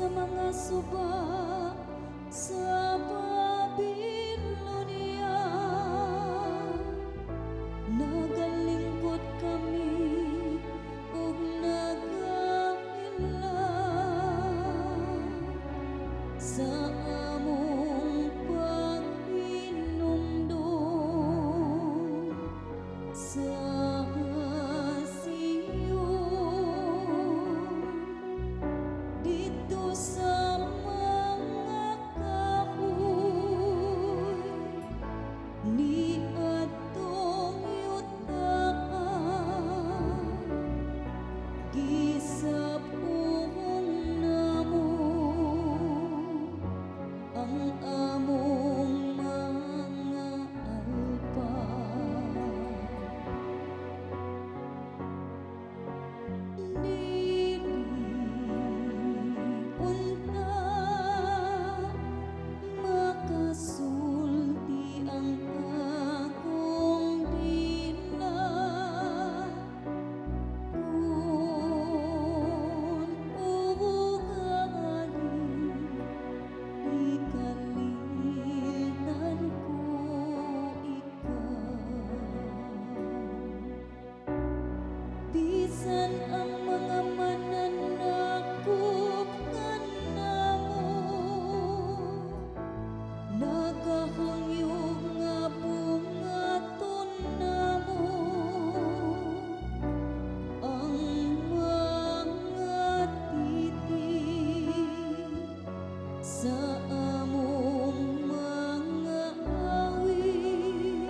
sa mga subak sa Babilonia. Nagalingkod kami ug nagahinlang sa among paghinumdum sa dito sa mga kahoy ni atong yutaan gisapong namo ang among mga alpag. Makasulti ang akong dila kung ugali ikalitan ko ikaw. Bisan ang mga mananakop kanamo nagahangyog nga bungaton namo ang mga titik sa among mga awit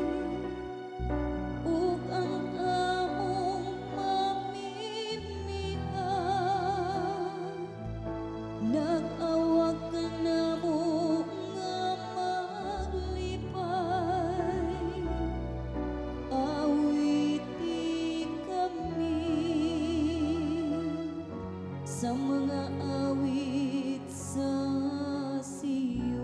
ug ang among mamimihan nag-awag ka namo sa mga awit sa Sion.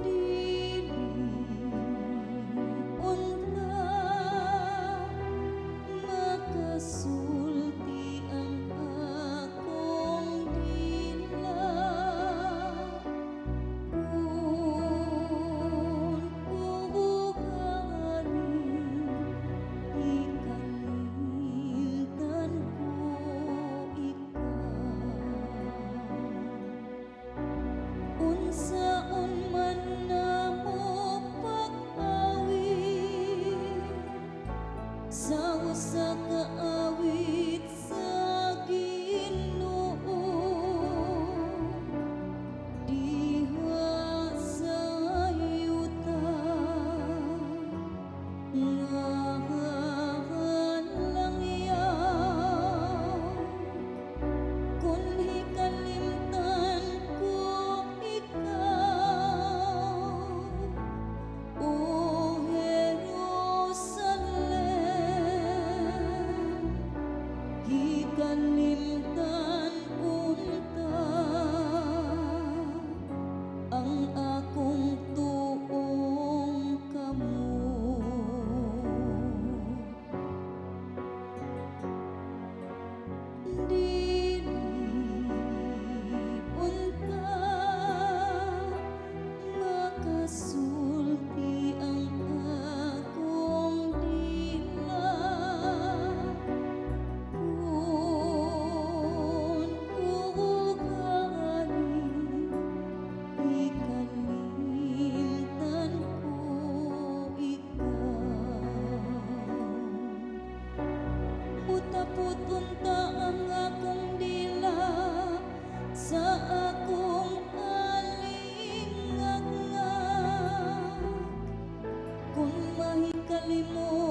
Dili unta makasulti ang akong dila kung ikalitan ko ikaw. Unsaon man namo pag-awit sa usa ka awit sa Ginoo diha sa yuta kalimtan unta ang akong tuong kamo. Dili unta makasulti ang akong dila putunta ang akong dila sa akong alingangag kung mahikalimot